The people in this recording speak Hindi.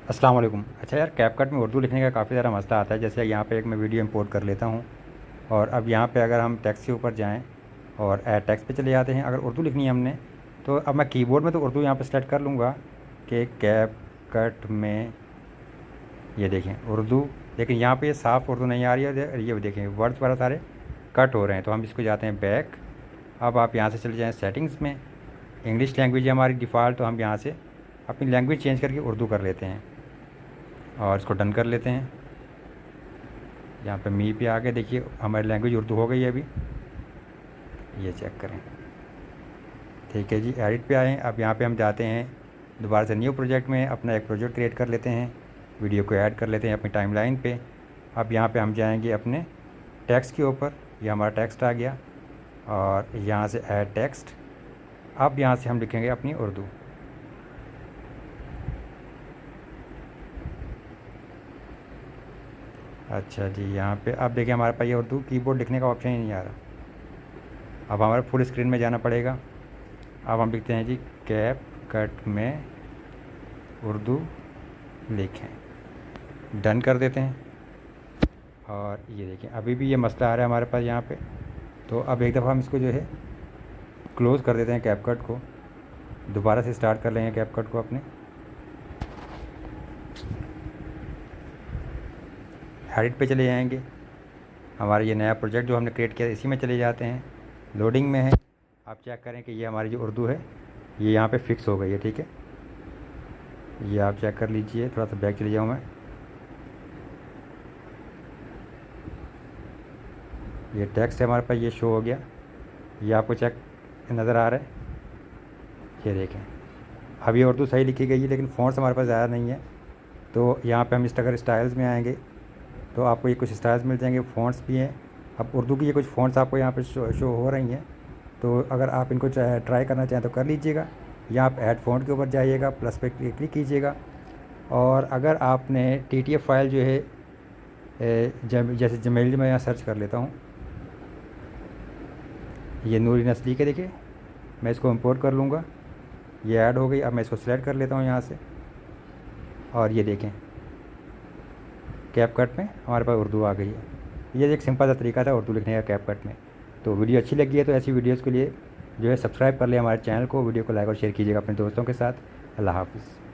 अस्सलाम वालेकुम। अच्छा यार, कैपकट में उर्दू लिखने का काफ़ी ज़्यादा मसला आता है। जैसे यहाँ पे एक मैं वीडियो इंपोर्ट कर लेता हूँ और अब यहाँ पे अगर हम टेक्स्ट के ऊपर जाएँ और ऐड टेक्स्ट पे चले जाते हैं, अगर उर्दू लिखनी है हमने तो अब मैं कीबोर्ड में तो उर्दू यहाँ पे सेलेक्ट कर लूँगा कि कैपकट में ये देखें उर्दू, लेकिन यहाँ पे ये साफ़ उर्दू नहीं आ रही है। ये देखें वर्ड्स बड़ा सारे कट हो रहे हैं, तो हम इसको जाते हैं बैक। अब आप यहाँ से चले जाएँ सेटिंग्स में, इंग्लिश लैंग्वेज है हमारी डिफ़ॉल्ट, तो हम यहाँ से अपनी लैंग्वेज चेंज करके उर्दू कर लेते हैं और इसको डन कर लेते हैं। यहाँ पे मी पे आके देखिए हमारी लैंग्वेज उर्दू हो गई है अभी, ये चेक करें। ठीक है जी, एडिट पे आएँ। अब यहाँ पे हम जाते हैं दोबारा से न्यू प्रोजेक्ट में, अपना एक प्रोजेक्ट क्रिएट कर लेते हैं, वीडियो को ऐड कर लेते हैं अपनी टाइमलाइन पे। अब यहाँ पे हम जाएंगे अपने टेक्स्ट के ऊपर, ये हमारा टेक्स्ट आ गया और यहाँ से ऐड टेक्स्ट। अब यहाँ से हम लिखेंगे अपनी उर्दू। अच्छा जी, यहाँ पे अब देखिए हमारे पास ये उर्दू कीबोर्ड लिखने का ऑप्शन ही नहीं आ रहा। अब हमारा फुल स्क्रीन में जाना पड़ेगा। अब हम लिखते हैं जी कैप कट में उर्दू लिखें, डन कर देते हैं। और ये देखिए अभी भी ये मसला आ रहा है हमारे पास यहाँ पे, तो अब एक दफ़ा हम इसको जो है क्लोज़ कर देते हैं कैपकट को, दोबारा से स्टार्ट कर लेंगे कैपकट को अपने। एडिट पे चले जाएंगे, हमारा ये नया प्रोजेक्ट जो हमने क्रिएट किया इसी में चले जाते हैं, लोडिंग में है। आप चेक करें कि ये हमारी जो उर्दू है ये यहाँ पे फिक्स हो गई है। ठीक है, ये आप चेक कर लीजिए। थोड़ा सा बैक चले जाऊँ मैं, ये टेक्स्ट है हमारे पास, ये शो हो गया, ये आपको चेक नज़र आ रहा है। ये देखें अब ये उर्दू सही लिखी गई है, लेकिन फ़ॉन्ट्स हमारे पास ज़्यादा नहीं है। तो यहाँ पे हम इस अगर स्टाइल्स में आएंगे तो आपको ये कुछ स्टाइल्स मिल जाएंगे, फ़ॉन्ट्स भी हैं। अब उर्दू की ये कुछ फ़ॉन्ट्स आपको यहाँ पे शो हो रही हैं, तो अगर आप इनको ट्राई करना चाहें तो कर लीजिएगा। या आप ऐड फ़ॉन्ट के ऊपर जाइएगा, प्लस पे क्लिक कीजिएगा। और अगर आपने TTF फाइल जो है जैसे जीमेल में यहाँ सर्च कर लेता हूँ, ये नूरी नस्ली के, देखिए मैं इसको इंपोर्ट कर लूँगा, ये ऐड हो गई। अब मैं इसको सिलेक्ट कर लेता हूँ यहाँ से और ये देखें कैपकट में हमारे पास उर्दू आ गई है। ये एक सिंपल सा तरीका था उर्दू लिखने का कैपकट में। तो वीडियो अच्छी लगी है तो ऐसी वीडियोज़ के लिए जो है सब्सक्राइब कर ले हमारे चैनल को, वीडियो को लाइक और शेयर कीजिएगा अपने दोस्तों के साथ। अल्लाह हाफ़िज़।